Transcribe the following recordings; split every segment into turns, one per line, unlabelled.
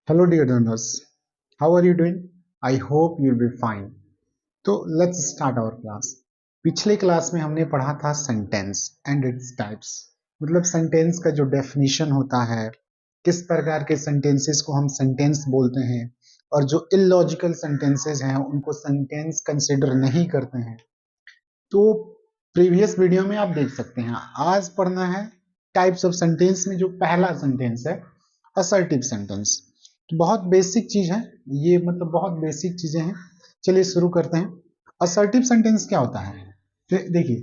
Hello dear learners, how are you doing? I hope you'll be fine. तो let's start our class. पिछले class में हमने पढ़ा था सेंटेंस एंड इट्स टाइप्स, मतलब सेंटेंस का जो डेफिनेशन होता है, किस प्रकार के सेंटेंसेस को हम सेंटेंस बोलते हैं और जो इलॉजिकल सेंटेंसेस हैं उनको सेंटेंस कंसिडर नहीं करते हैं। तो प्रीवियस वीडियो में आप देख सकते हैं। आज पढ़ना है टाइप्स ऑफ सेंटेंस में जो पहला सेंटेंस है असर्टिव सेंटेंस। बहुत बेसिक चीज है ये, मतलब बहुत बेसिक चीजें हैं। चलिए शुरू करते हैं। असर्टिव सेंटेंस क्या होता है? देखिए,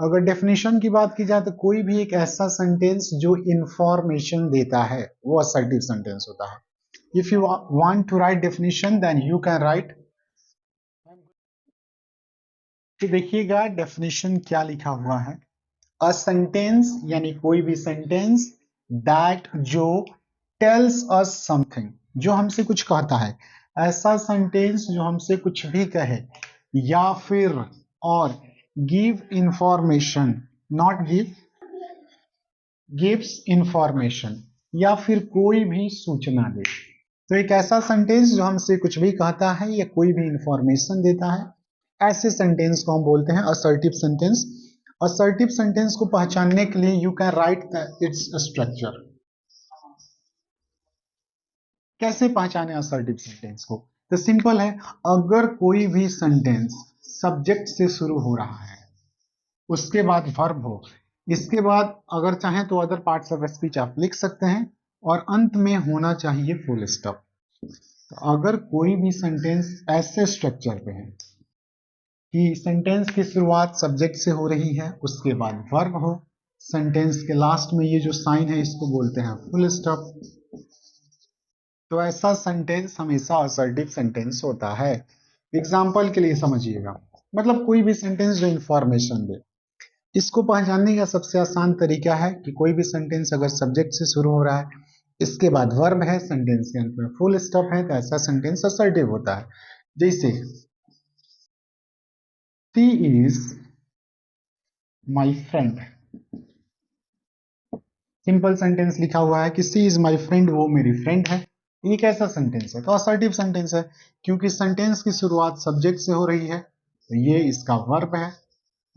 अगर डेफिनेशन की बात की जाए तो कोई भी एक ऐसा सेंटेंस जो इंफॉर्मेशन देता है वो असर्टिव सेंटेंस होता है। If you want to write definition then you can write. तो देखिएगा डेफिनेशन क्या लिखा हुआ है। अ सेंटेंस यानी कोई भी सेंटेंस दैट जो टेल्स अस समथिंग, जो हमसे कुछ कहता है। ऐसा सेंटेंस जो हमसे कुछ भी कहे या फिर और give information, not give, gives information, या फिर कोई भी सूचना दे। तो एक ऐसा सेंटेंस जो हमसे कुछ भी कहता है या कोई भी इंफॉर्मेशन देता है, ऐसे सेंटेंस को हम बोलते हैं असर्टिव सेंटेंस। असर्टिव सेंटेंस को पहचानने के लिए you can right its structure. कैसे पहचाने असर्टिव सेंटेंस को? तो सिंपल है, अगर कोई भी सेंटेंस सब्जेक्ट से शुरू हो रहा है, उसके बाद वर्ब हो, इसके बाद अगर चाहें तो अदर पार्ट्स ऑफ स्पीच आप लिख सकते हैं, और अंत में होना चाहिए फुल स्टॉप। तो अगर कोई भी सेंटेंस ऐसे स्ट्रक्चर पे है कि सेंटेंस की शुरुआत सब्जेक्ट से हो रही है, उसके बाद वर्ब हो, सेंटेंस के लास्ट में ये जो साइन है इसको बोलते हैं फुल स्टॉप, तो ऐसा सेंटेंस हमेशा असर्टिव सेंटेंस होता है। एग्जाम्पल के लिए समझिएगा, मतलब कोई भी सेंटेंस जो इंफॉर्मेशन दे, इसको पहचानने का सबसे आसान तरीका है कि कोई भी सेंटेंस अगर सब्जेक्ट से शुरू हो रहा है, इसके बाद वर्ब है, सेंटेंस के अंत में फुल स्टॉप है, तो ऐसा सेंटेंस असर्टिव होता है। जैसे she is my friend, simple sentence लिखा हुआ है कि सी इज माई फ्रेंड, वो मेरी फ्रेंड है। ये कैसा सेंटेंस है? तो असर्टिव सेंटेंस है, क्योंकि सेंटेंस की शुरुआत सब्जेक्ट से हो रही है, तो ये इसका वर्ब है,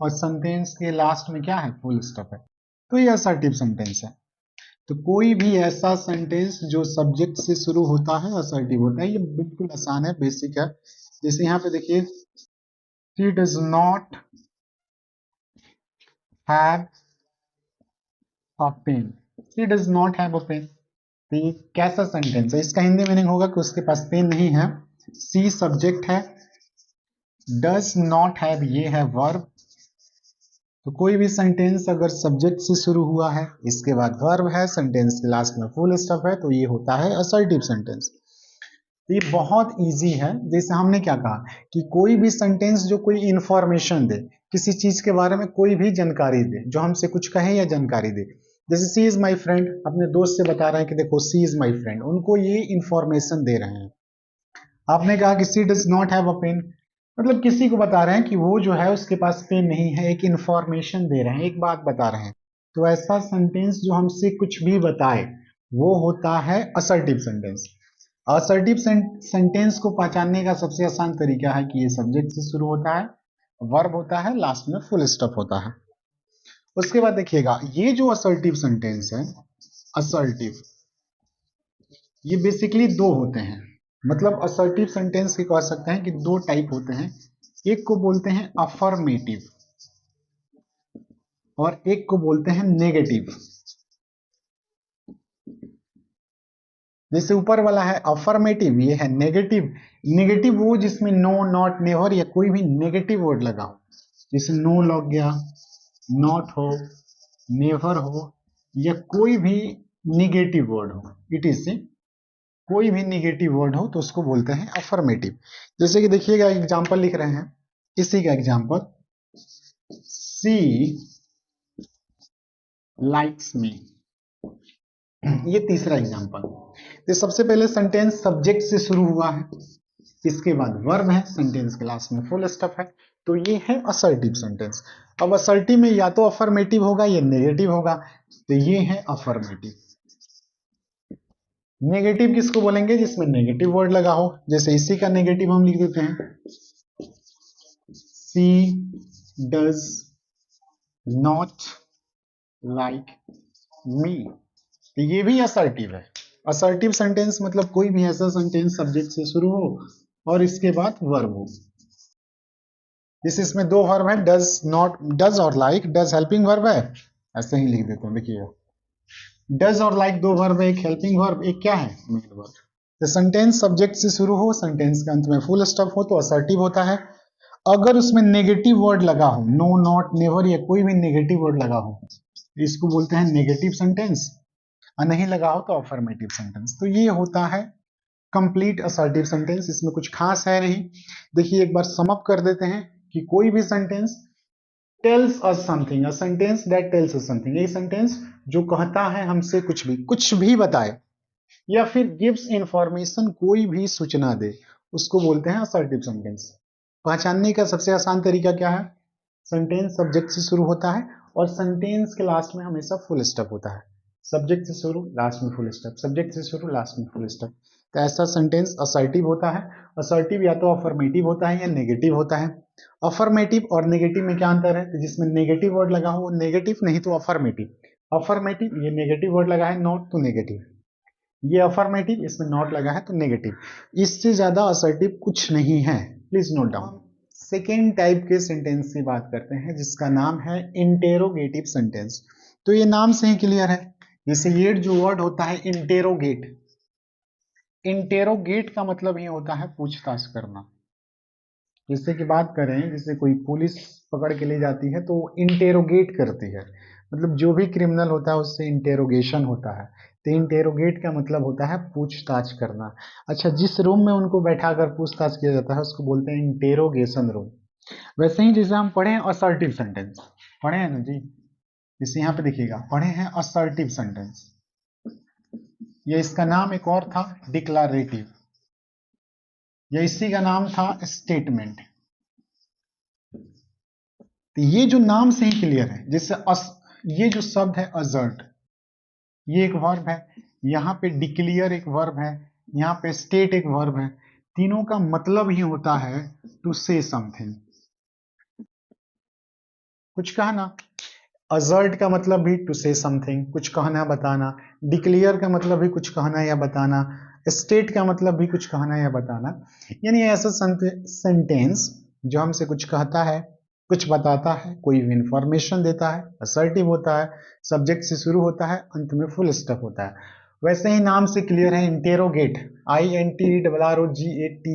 और सेंटेंस के लास्ट में क्या है? फुल स्टॉप है, तो ये असर्टिव सेंटेंस है। तो कोई भी ऐसा सेंटेंस जो सब्जेक्ट से शुरू होता है असर्टिव होता है। ये बिल्कुल आसान है, बेसिक है। जैसे यहाँ पे देखिए, she does not have a pen, she does not have a pen, तो ये कैसा सेंटेंस है? इसका हिंदी मीनिंग होगा कि उसके पास पेन नहीं है। सी सब्जेक्ट है, डज नॉट हैव ये है वर्ब। तो कोई भी सेंटेंस अगर सब्जेक्ट से शुरू हुआ है, इसके बाद वर्ब है, सेंटेंस के लास्ट में फुल स्टॉप है, तो ये होता है असर्टिव सेंटेंस। तो ये बहुत इजी है। जैसे हमने क्या कहा कि कोई भी सेंटेंस जो कोई इंफॉर्मेशन दे, किसी चीज के बारे में कोई भी जानकारी दे, जो हमसे कुछ कहे या जानकारी दे। जैसे सी इज माई फ्रेंड, अपने दोस्त से बता रहे हैं कि देखो सी इज माई फ्रेंड, उनको ये इंफॉर्मेशन दे रहे हैं। आपने कहा कि she does not have a pen, मतलब किसी को बता रहे हैं कि वो जो है उसके पास पेन नहीं है, एक इंफॉर्मेशन दे रहे हैं, एक बात बता रहे हैं। तो ऐसा सेंटेंस जो हमसे कुछ भी बताए वो होता है असर्टिव सेंटेंस। असर्टिव सेंटेंस को पहचानने का सबसे आसान तरीका है कि ये सब्जेक्ट से शुरू होता है, वर्ब होता है, लास्ट में फुल स्टॉप होता है। उसके बाद देखिएगा, ये जो असर्टिव सेंटेंस है, असर्टिव, ये बेसिकली दो होते हैं। मतलब असर्टिव सेंटेंस के कह सकते हैं कि दो टाइप होते हैं। एक को बोलते हैं अफर्मेटिव और एक को बोलते हैं नेगेटिव। जैसे ऊपर वाला है अफर्मेटिव, ये है नेगेटिव। नेगेटिव वो जिसमें नो, नॉट, नेवर या कोई भी नेगेटिव वर्ड लगा हो, जैसे नो लग गया, नॉट हो, नेवर हो, या कोई भी निगेटिव वर्ड हो, इट इज से कोई भी निगेटिव वर्ड हो तो उसको बोलते हैं अफर्मेटिव। जैसे कि देखिएगा एग्जांपल लिख रहे हैं, इसी का एग्जांपल, सी लाइक्स मी, ये तीसरा एग्जांपल। तो सबसे पहले सेंटेंस सब्जेक्ट से शुरू हुआ है, इसके बाद वर्ब है, सेंटेंस के लास्ट में फुल स्टॉप है, तो ये है असर्टिव सेंटेंस। अब असर्टिव में या तो अफर्मेटिव होगा या नेगेटिव होगा, तो ये है अफर्मेटिव। नेगेटिव किसको बोलेंगे? जिसमें नेगेटिव वर्ड लगा हो, जैसे इसी का नेगेटिव हम लिख देते हैं, सी डज नॉट लाइक मी। तो ये भी असर्टिव है। असर्टिव सेंटेंस मतलब कोई भी ऐसा सेंटेंस सब्जेक्ट से शुरू हो और इसके बाद वर्ब हो। जैसे इसमें दो वर्ब है, डज नॉट, डज और लाइक, डज हेल्पिंग वर्ब है, ऐसे ही लिख देते हैं। देखिए डज और लाइक दो वर्ब है, एक हेल्पिंग वर्ब, एक क्या है? Main verb. तो सेंटेंस सब्जेक्ट से शुरू हो, सेंटेंस के अंत में फुल स्टॉप हो तो असर्टिव होता है। अगर उसमें नेगेटिव वर्ड लगा हो, नो, नॉट, नेवर या कोई भी नेगेटिव वर्ड लगा हो, इसको बोलते हैं नेगेटिव सेंटेंस। और नहीं लगा हो तो अफर्मेटिव सेंटेंस। तो ये होता है कंप्लीट असर्टिव सेंटेंस। इसमें कुछ खास है नहीं। देखिए एक बार सम अप कर देते हैं कि कोई भी sentence tells us something, a sentence that tells us something, ये सेंटेंस जो कहता है हमसे कुछ भी बताए या फिर गिव्स इंफॉर्मेशन, कोई भी सूचना दे, उसको बोलते हैं असर्टिव सेंटेंस। पहचानने का सबसे आसान तरीका क्या है? सेंटेंस सब्जेक्ट से शुरू होता है और सेंटेंस के लास्ट में हमेशा फुल स्टॉप होता है। सब्जेक्ट से शुरू, लास्ट में फुल स्टॉप, सब्जेक्ट से शुरू, लास्ट में फुल स्टॉप। तो ऐसा सेंटेंस असर्टिव होता है। असर्टिव या तो अफर्मेटिव होता है या नेगेटिव होता है। अफर्मेटिव और नेगेटिव में क्या अंतर है? जिसमें नेगेटिव वर्ड लगा हो नेगेटिव, नहीं तो अफर्मेटिव। अफर्मेटिव, ये नेगेटिव वर्ड लगा है नॉट तो नेगेटिव, ये अफर्मेटिव, इसमें नॉट लगा है तो नेगेटिव। इससे ज्यादा असर्टिव कुछ नहीं है, please note down. Second type के सेंटेंस की बात करते हैं जिसका नाम है इंटेरोगेटिव सेंटेंस। तो ये नाम से ही क्लियर है। जैसे ये जो वर्ड होता है इंटेरोगेट, इंटेरोगेट का मतलब ही होता है पूछताछ करना। जैसे कि बात करें, जैसे कोई पुलिस पकड़ के ले जाती है तो इंटेरोगेट करती है, मतलब जो भी क्रिमिनल होता है उससे इंटेरोगेशन होता है। तो इंटेरोगेट का मतलब होता है पूछताछ करना। अच्छा, जिस रूम में उनको बैठाकर पूछताछ किया जाता है उसको बोलते हैं इंटेरोगेशन रूम। वैसे ही जैसे हम पढ़े हैं असर्टिव सेंटेंस, पढ़े हैं ना जी, जैसे यहाँ पे देखिएगा पढ़े हैं असर्टिव सेंटेंस, ये इसका नाम एक और था डिक्लारेटिव, या इसी का नाम था स्टेटमेंट। तो ये जो नाम से ही क्लियर है, जैसे ये जो शब्द है असर्ट, ये एक वर्ब है, यहाँ पे डिक्लियर एक वर्ब है, यहाँ पे स्टेट एक वर्ब है। तीनों का मतलब ही होता है टू से समथिंग, कुछ कहना। असर्ट का मतलब भी टू से समथिंग, कुछ कहना बताना। डिक्लेयर का मतलब भी कुछ कहना या बताना। स्टेट का मतलब भी कुछ कहना या बताना। यानी ऐसा सेंटेंस जो हमसे कुछ कहता है, कुछ बताता है, कोई इंफॉर्मेशन देता है, असर्टिव होता है, सब्जेक्ट से शुरू होता है, अंत में फुल स्टॉप होता है। वैसे ही नाम से क्लियर है इंटेरोगेट, INTERROGATE।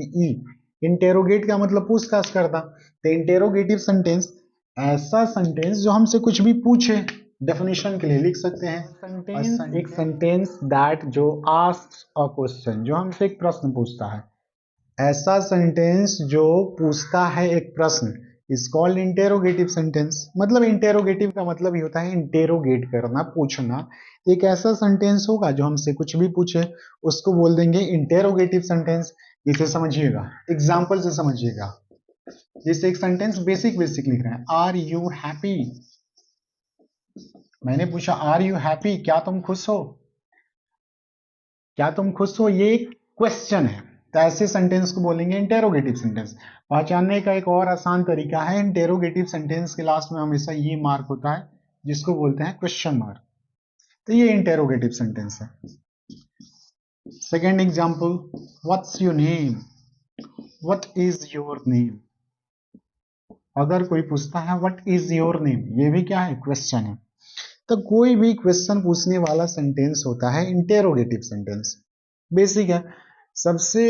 इंटेरोगेट का मतलब पूछताछ करता। तो इंटेरोगेटिव सेंटेंस ऐसा सेंटेंस जो हमसे कुछ भी पूछे, डेफिनेशन के लिए लिख सकते हैं सेंटेंस, एक सेंटेंस दैट जो आस्क्स अ क्वेश्चन, जो हमसे एक प्रश्न पूछता है। ऐसा सेंटेंस जो पूछता है एक प्रश्न इज कॉल्ड इंटेरोगेटिव सेंटेंस। मतलब इंटेरोगेटिव का मतलब ही होता है इंटेरोगेट करना, पूछना। एक ऐसा सेंटेंस होगा जो हमसे कुछ भी पूछे, उसको बोल देंगे इंटेरोगेटिव सेंटेंस। इसे समझिएगा, एग्जाम्पल से समझिएगा। जैसे एक सेंटेंस बेसिक बेसिक लिख रहे हैं, आर यू हैप्पी। मैंने पूछा आर यू हैप्पी, क्या तुम खुश हो? क्या तुम खुश हो, ये एक क्वेश्चन है। तो ऐसे सेंटेंस को बोलेंगे इंटेरोगेटिव सेंटेंस। पहचानने का एक और आसान तरीका है, इंटेरोगेटिव सेंटेंस के लास्ट में हमेशा ये मार्क होता है जिसको बोलते हैं क्वेश्चन मार्क। तो ये इंटेरोगेटिव सेंटेंस है। Second example, what's your name, what is your name. अगर कोई पूछता है व्हाट इज योर नेम, ये भी क्या है? क्वेश्चन है। तो कोई भी क्वेश्चन पूछने वाला सेंटेंस होता है इंटेरोगेटिव सेंटेंस। बेसिक है। सबसे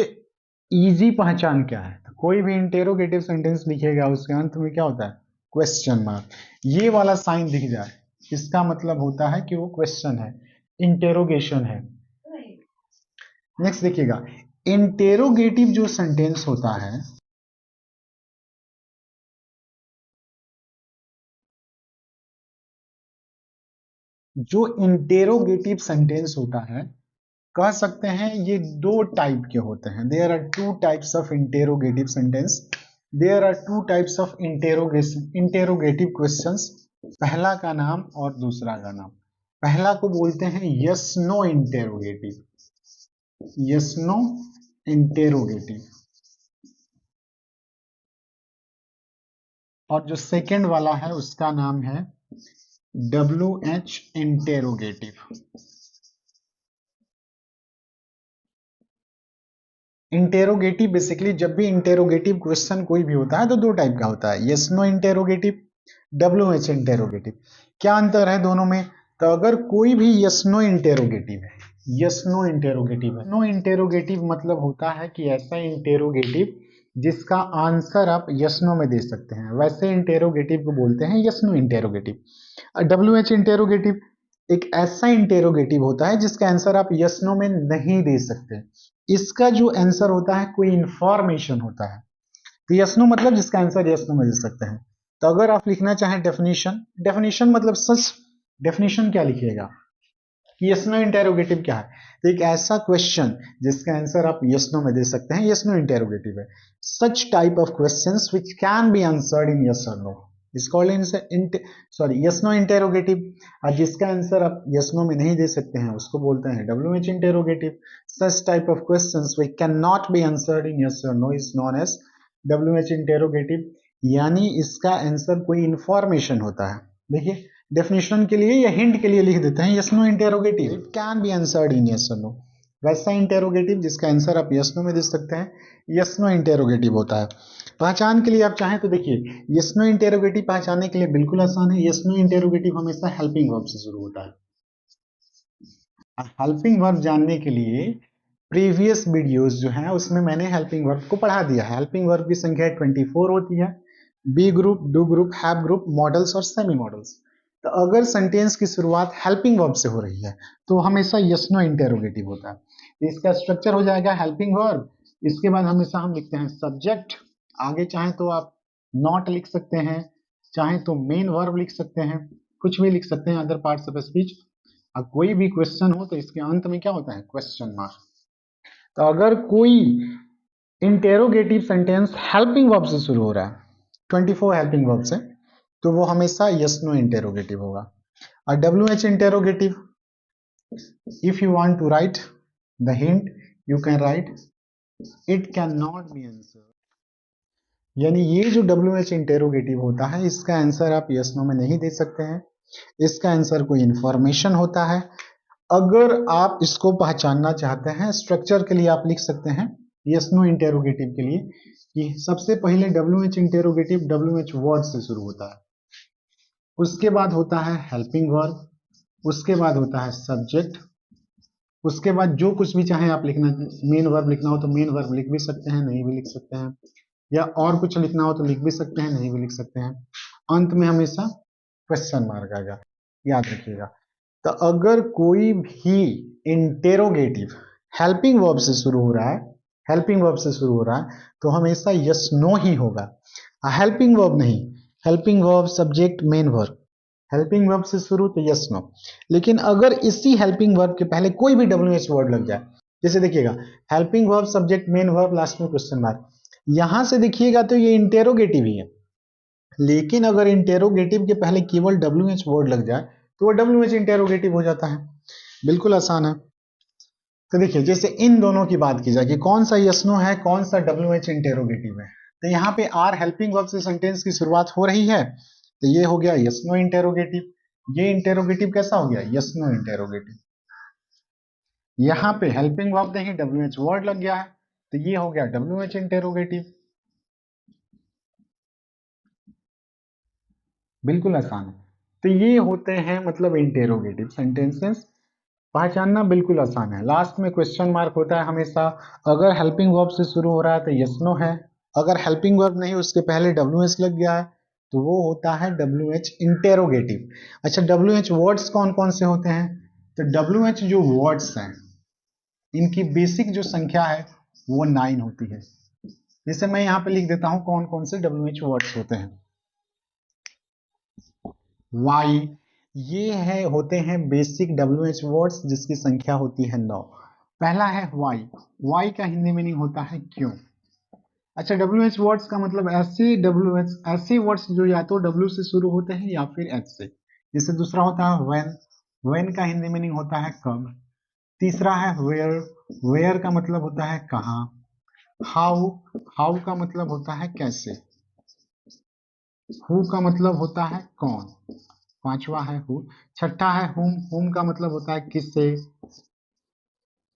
इजी पहचान क्या है? तो कोई भी इंटेरोगेटिव सेंटेंस लिखेगा उसके अंत में क्या होता है? Question mark. ये वाला साइन दिख जाए, इसका मतलब होता है कि वो क्वेश्चन है, इंटेरोगेशन है। नेक्स्ट देखिएगा, इंटेरोगेटिव जो सेंटेंस होता है, जो इंटेरोगेटिव सेंटेंस होता है, कह सकते हैं ये दो टाइप के होते हैं। There are two types of interrogative sentence, there are two types of interrogative questions. पहला का नाम और दूसरा का नाम। पहला को बोलते हैं yes no interrogative, yes no interrogative. और जो सेकंड वाला है उसका नाम है WH इंटेरोगेटिव। इंटेरोगेटिव बेसिकली जब भी इंटेरोगेटिव क्वेश्चन कोई भी होता है तो दो टाइप का होता है, yes no interrogative, WH interrogative. क्या अंतर है दोनों में? तो अगर कोई भी यस नो इंटेरोगेटिव है, यस नो इंटेरोगेटिव है, नो इंटेरोगेटिव मतलब होता है कि ऐसा इंटेरोगेटिव जिसका आंसर आप यस नो में दे सकते हैं, वैसे इंटेरोगेटिव को बोलते हैं yes no interrogative. WH interrogative एक ऐसा इंटेरोगेटिव होता है जिसका आंसर आप यस नो में नहीं दे सकते, इसका जो आंसर होता है कोई इंफॉर्मेशन होता है। तो यस नो मतलब जिसका आंसर यस नो में दे सकते हैं। तो अगर आप लिखना चाहें डेफिनेशन, डेफिनेशन मतलब सच, डेफिनेशन क्या लिखिएगा कि यस नो इंटेरोगेटिव क्या है? तो एक ऐसा क्वेश्चन जिसका आंसर आप यस नो में दे सकते हैं, यस नो इंटेरोगेटिव है। Such type of questions which can be answered in yes और no is called in sorry yes no interrogative. और जिसका आंसर आप यस नो में नहीं दे सकते हैं उसको बोलते हैं WH interrogative. Such type of questions which can not be answered in yes और no is known as WH interrogative, यानी इसका आंसर कोई इंफॉर्मेशन होता है। देखिए डेफिनेशन के लिए या हिंट के लिए लिख देते हैं yes no interrogative, it can be answered in yes और नो। वैसा इंटेरोगेटिव जिसका आंसर आप यस नो में दे सकते हैं, यस नो इंटेरोगेटिव होता है। पहचान के लिए आप चाहें तो देखिए यस नो इंटेरोगेटिव पहचानने के लिए बिल्कुल आसान है। यस नो इंटेरोगेटिव हमेशा हेल्पिंग वर्ब से शुरू होता है। हेल्पिंग वर्ब जानने के लिए प्रीवियस वीडियोस जो हैं उसमें मैंने हेल्पिंग वर्ब को पढ़ा दिया है। हेल्पिंग वर्ब की संख्या 24 होती है, be group, do group, have group, modals और सेमी मॉडल्स। तो अगर सेंटेंस की शुरुआत हेल्पिंग वर्ब से हो रही है तो हमेशा यस नो इंटेरोगेटिव होता है। इसका स्ट्रक्चर हो जाएगा हेल्पिंग वर्ब, इसके बाद हमेशा हम लिखते हैं सब्जेक्ट, आगे चाहे तो आप नॉट लिख सकते हैं, चाहे तो मेन वर्ब लिख सकते हैं, कुछ भी लिख सकते हैं अदर पार्ट्स ऑफ स्पीच। अब कोई भी क्वेश्चन हो तो इसके अंत में क्या होता है? Question mark. तो अगर कोई इंटेरोगेटिव सेंटेंस हेल्पिंग वर्ब से शुरू हो रहा है 24 हेल्पिंग वर्ब से, तो वो हमेशा यस नो इंटेरोगेटिव होगा। और WH interrogative, if you want to write the hint you can write it can not be answer, यानी ये जो WH इंटेरोगेटिव होता है इसका आंसर आप यस नो में नहीं दे सकते हैं, इसका आंसर कोई इंफॉर्मेशन होता है। अगर आप इसको पहचानना चाहते हैं स्ट्रक्चर के लिए आप लिख सकते हैं यस नो इंटेरोगेटिव के लिए कि सबसे पहले WH इंटेरोगेटिव WH वर्ड से शुरू होता है, उसके बाद होता है हेल्पिंग वर्ब, उसके बाद होता है सब्जेक्ट, उसके बाद जो कुछ भी चाहे आप लिखना, मेन वर्ब लिखना हो तो मेन वर्ब लिख भी सकते हैं, नहीं भी लिख सकते हैं, या और कुछ लिखना हो तो लिख भी सकते हैं, नहीं भी लिख सकते हैं। अंत में हमेशा क्वेश्चन मार्क आएगा, याद रखिएगा। तो अगर कोई भी इंटेरोगेटिव हेल्पिंग वर्ब से शुरू हो रहा है, हेल्पिंग वर्ब से शुरू हो रहा है तो हमेशा यस नो ही होगा, हेल्पिंग वर्ब नहीं। Helping verb subject main verb, helping verb से शुरू तो यस नो। लेकिन अगर इसी हेल्पिंग वर्ब के पहले कोई भी WH वर्ड लग जाए, जैसे देखिएगा helping verb subject main verb last में क्वेश्चन मार्क, यहां से देखिएगा तो ये इंटेरोगेटिव ही है। लेकिन अगर इंटेरोगेटिव के पहले केवल WH वर्ड लग जाए तो वो WH इंटेरोगेटिव हो जाता है। बिल्कुल आसान है। तो देखिए जैसे इन दोनों की बात की जाए कि कौन सा यस नो है, कौन सा WH इंटेरोगेटिव है, तो यहाँ पे आर हेल्पिंग वर्ब से सेंटेंस की शुरुआत हो रही है तो ये हो गया यस नो इंटेरोगेटिव। ये इंटेरोगेटिव कैसा हो गया? Yes no interrogative. यहाँ पे हेल्पिंग वर्ब नहीं WH वर्ड लग गया है तो ये हो गया WH इंटेरोगेटिव। बिल्कुल आसान है। तो ये होते हैं मतलब इंटेरोगेटिव सेंटेंसेस, पहचानना बिल्कुल आसान है। लास्ट में क्वेश्चन मार्क होता है हमेशा। अगर हेल्पिंग वर्ब से शुरू हो रहा है तो यस नो है, अगर हेल्पिंग वर्ब नहीं उसके पहले WH लग गया है तो वो होता है WH इंटेरोगेटिव। अच्छा WH वर्ड्स कौन कौन से होते हैं? तो WH जो वर्ड्स हैं इनकी बेसिक जो संख्या है वो 9 होती है। जैसे मैं यहाँ पे लिख देता हूँ कौन कौन से WH वर्ड्स होते हैं। वाई, ये है होते हैं बेसिक WH वर्ड्स जिसकी संख्या होती है 9। पहला है वाई, वाई का हिंदी मीनिंग होता है क्यों। अच्छा WH वर्ड्स का मतलब ऐसे WH ऐसे वर्ड्स जो या तो W से शुरू होते हैं या फिर H से। जैसे दूसरा होता है व्हेन, व्हेन का हिंदी मीनिंग होता है कब। तीसरा है वेयर, वेयर का मतलब होता है कहाँ, हाउ, हाउ का मतलब होता है कैसे, हु का मतलब होता है कौन, पांचवा है हु, छठा है हुम, हुम का मतलब होता है किससे,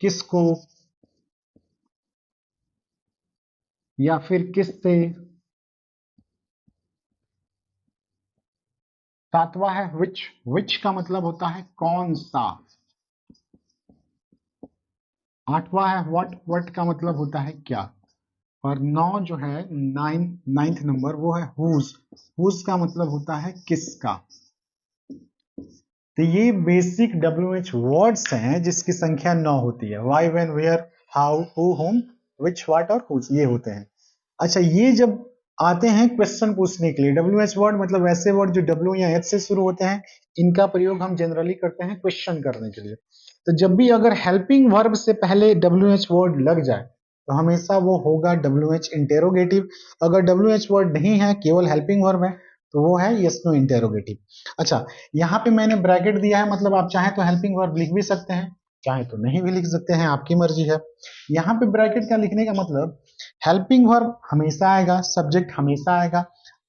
किसको, या फिर किससे, सातवां है विच का मतलब होता है कौन सा, आठवां है व्हाट का मतलब होता है क्या, और नौ जो है नाइन्थ नंबर वो है हुज का मतलब होता है किसका। तो ये बेसिक WH वर्ड्स हैं जिसकी संख्या 9 होती है, why when where how who whom which what और हुज, ये होते हैं। अच्छा, ये जब आते हैं क्वेश्चन पूछने के लिए, WH वर्ड मतलब ऐसे वर्ड जो W या H से शुरू होते हैं, इनका प्रयोग हम जनरली करते हैं क्वेश्चन करने के लिए। तो जब भी अगर हेल्पिंग वर्ब से पहले WH वर्ड लग जाए तो हमेशा वो होगा WH इंटेरोगेटिव। अगर WH वर्ड नहीं है, केवल हेल्पिंग वर्ब है, तो वो है यस नो इंटेरोगेटिव। अच्छा, यहाँ पे मैंने ब्रैकेट दिया है, मतलब आप चाहे तो हेल्पिंग वर्ब लिख भी सकते हैं, चाहे तो नहीं भी लिख सकते हैं, आपकी मर्जी है। यहाँ पे ब्रैकेट का लिखने का मतलब, हेल्पिंग वर्ब हमेशा आएगा, सब्जेक्ट हमेशा आएगा,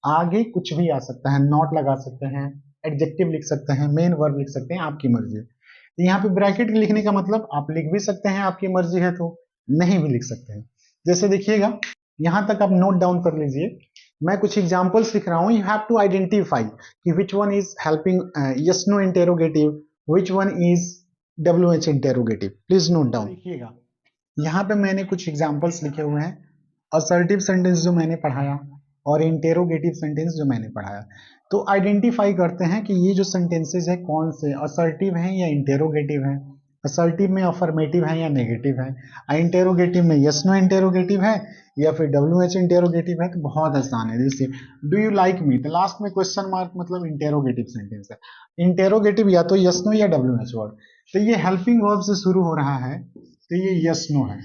आगे कुछ भी आ सकता है, नॉट लगा सकते हैं, एडजेक्टिव लिख सकते हैं, मेन वर्ब लिख सकते हैं, आपकी मर्जी है। तो यहाँ पे ब्रैकेट लिखने का मतलब आप लिख भी सकते हैं, आपकी मर्जी है, तो नहीं भी लिख सकते हैं। जैसे देखिएगा, यहाँ तक आप नोट डाउन कर लीजिए, मैं कुछ एग्जांपल्स लिख रहा हूँ, यू हैव टू आइडेंटिफाई कि which one is helping yes no interrogative, which one is WH interrogative, please note down. देखिएगा, यहाँ पे मैंने कुछ एग्जांपल्स लिखे हुए हैं, असर्टिव सेंटेंस जो मैंने पढ़ाया और इंटेरोगेटिव सेंटेंस जो मैंने पढ़ाया। तो आइडेंटिफाई करते हैं कि ये जो सेंटेंसेस है कौन से असर्टिव हैं या इंटेरोगेटिव हैं, असर्टिव में अफर्मेटिव है या नेगेटिव है, इंटेरोगेटिव में यस नो इंटेरोगेटिव है या फिर WH इंटेरोगेटिव है। तो बहुत आसान है, जैसे डू यू लाइक मी, तो लास्ट में क्वेश्चन मार्क मतलब इंटेरोगेटिव सेंटेंस है। इंटेरोगेटिव या तो यस नो या WH वर्ड। तो ये हेल्पिंग वर्ब से शुरू हो रहा है, तो ये यस नो है।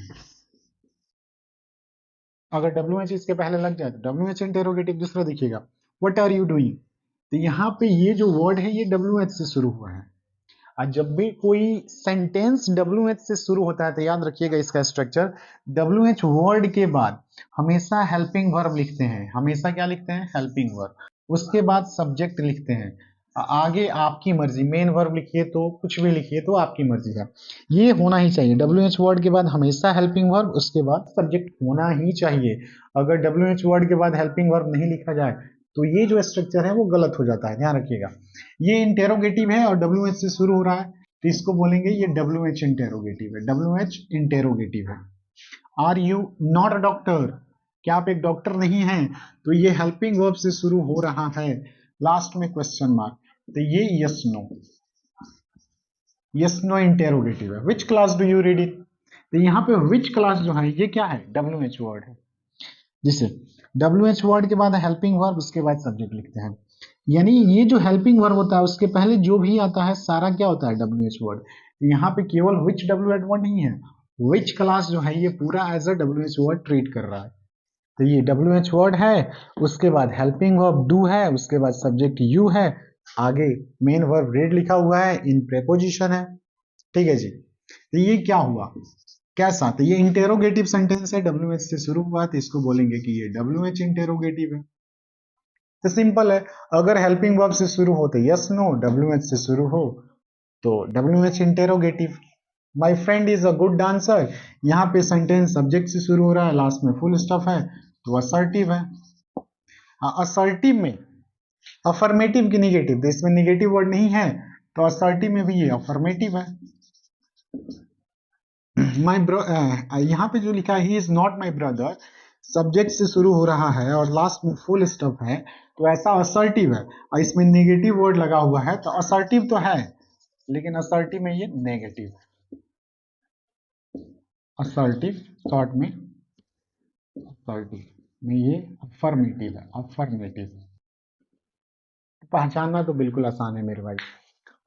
अगर WH इसके पहले लग जाए तो WH इंटेरोगेटिव। दूसरा देखिएगा, व्हाट आर यू डूइंग, तो यहाँ पे ये जो वर्ड है ये WH से शुरू हुआ है। और जब भी कोई सेंटेंस WH से शुरू होता है तो याद रखिएगा इसका स्ट्रक्चर, WH वर्ड के बाद हमेशा हेल्पिंग वर्ब लिखते हैं, हमेशा क्या लिखते हैं, हेल्पिंग वर्ब, उसके बाद सब्जेक्ट लिखते हैं, आगे आपकी मर्जी, मेन वर्ब लिखिए तो कुछ भी लिखिए तो आपकी मर्जी है, ये होना ही चाहिए। WH वर्ड के बाद हमेशा हेल्पिंग वर्ब, उसके बाद सब्जेक्ट होना ही चाहिए। अगर WH वर्ड के बाद हेल्पिंग वर्ब नहीं लिखा जाए तो ये जो स्ट्रक्चर है वो गलत हो जाता है, ध्यान रखिएगा। ये इंटेरोगेटिव है और WH से शुरू हो रहा है, तो इसको बोलेंगे ये WH इंटेरोगेटिव है, WH इंटेरोगेटिव है। Are you not a doctor, क्या आप एक डॉक्टर नहीं हैं, तो ये हेल्पिंग वर्ब से शुरू हो रहा है, लास्ट में क्वेश्चन मार्क, तो ये yes no, yes no interrogative है। Which class do you read it, तो यहाँ पे विच क्लास जो है ये क्या है, WH वर्ड है, जिसे WH वर्ड के बाद हेल्पिंग वर्ब, उसके बाद सब्जेक्ट लिखते हैं। यानी ये जो हेल्पिंग वर्ब होता है उसके पहले जो भी आता है सारा क्या होता है, WH वर्ड। यहाँ पे केवल विच WH वर्ड नहीं है, विच क्लास जो है ये पूरा as a WH word treat कर रहा है। तो ये WH वर्ड है, उसके बाद हेल्पिंग वर्ब डू है, उसके बाद सब्जेक्ट यू है, आगे मेन वर्ब रेड लिखा हुआ है, इन प्रेपोजिशन है। ठीक है जी, तो ये क्या हुआ, कैसा, तो ये इंटेरोगेटिव सेंटेंस है, WH से शुरू हुआ, तो इसको बोलेंगे कि ये WH इंटेरोगेटिव है। तो सिंपल है, अगर हेल्पिंग वर्ब से शुरू हो तो यस नो, WH से शुरू हो तो WH interrogative. My friend is a good dancer, यहाँ पे सेंटेंस सब्जेक्ट से शुरू हो रहा है, लास्ट में फुल स्टॉप है, तो असर्टिव है। असर्टिव में अफर्मेटिव की निगेटिव, तो इसमें निगेटिव वर्ड नहीं है, तो असर्टिव में भी ये अफर्मेटिव है। माई यहाँ पे जो लिखा है he is not my brother, subject से शुरू हो रहा है और लास्ट में फुल स्टॉप है, तो ऐसा असर्टिव है, और इसमें नेगेटिव वर्ड लगा हुआ है, तो असर्टिव तो है लेकिन असर्टिव में ये नेगेटिव, असर्टिव शॉर्ट में असर्टिव में ये अफर्मेटिव है, अफर्मेटिव। पहचानना तो बिल्कुल आसान है मेरे भाई,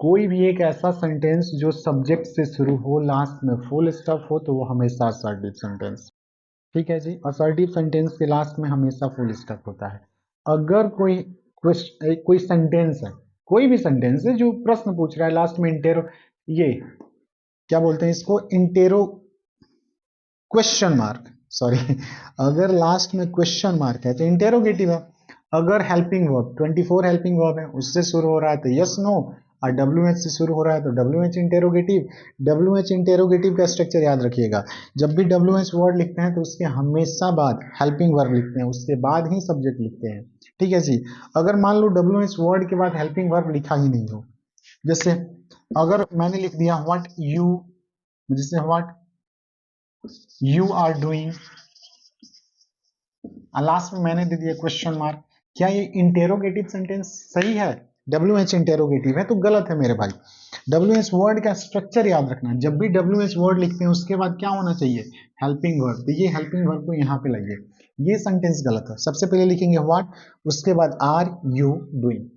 कोई भी एक ऐसा सेंटेंस जो सब्जेक्ट से शुरू हो, लास्ट में फुल स्टॉप हो, तो वो हमेशा असर्टिव सेंटेंस। ठीक है जी, असर्टिव सेंटेंस के लास्ट में हमेशा फुल स्टॉप होता है। अगर कोई सेंटेंस है, कोई भी सेंटेंस है जो प्रश्न पूछ रहा है, लास्ट में इंटेरो, ये क्या बोलते हैं इसको, इंटेरो क्वेश्चन मार्क, सॉरी, अगर लास्ट में क्वेश्चन मार्क है तो इंटेरोगेटिव है। अगर हेल्पिंग वर्ब 24 हेल्पिंग वर्ब है उससे शुरू हो रहा है तो यस नो, और WH से शुरू हो रहा है तो WH इंटेरोगेटिव। WH इंटेरोगेटिव का स्ट्रक्चर याद रखिएगा, जब भी WH वर्ड लिखते हैं तो उसके हमेशा बाद हेल्पिंग वर्ब लिखते हैं, उसके बाद ही सब्जेक्ट लिखते हैं। ठीक है जी। अगर मान लो WH वर्ड के बाद हेल्पिंग वर्ब लिखा ही नहीं हो, जैसे अगर मैंने लिख दिया व्हाट यू, जैसे what you are doing, last में मैंने दे दिया क्वेश्चन मार्क, क्या ये इंटेरोगेटिव सेंटेंस सही है? WH इंटेरोगेटिव है तो गलत है मेरे भाई। WH वर्ड का स्ट्रक्चर याद रखना, जब भी WH वर्ड लिखते हैं उसके बाद क्या होना चाहिए? Helping verb. तो ये हेल्पिंग वर्ब को यहाँ पे लाइए, ये सेंटेंस गलत है। सबसे पहले लिखेंगे व्हाट, उसके बाद आर यू डूइंग।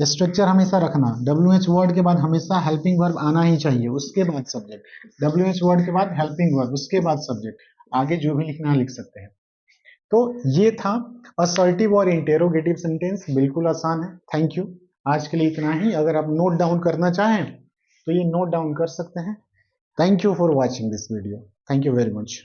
स्ट्रक्चर हमेशा रखना, WH वर्ड के बाद हमेशा हेल्पिंग वर्ब आना ही चाहिए, उसके बाद सब्जेक्ट। WH वर्ड के बाद हेल्पिंग वर्ब, उसके बाद सब्जेक्ट, आगे जो भी लिखना है लिख सकते हैं। तो ये था असर्टिव और इंटेरोगेटिव सेंटेंस, बिल्कुल आसान है। थैंक यू, आज के लिए इतना ही। अगर आप नोट डाउन करना चाहें तो ये नोट डाउन कर सकते हैं। Thank you for watching this video, thank you very much.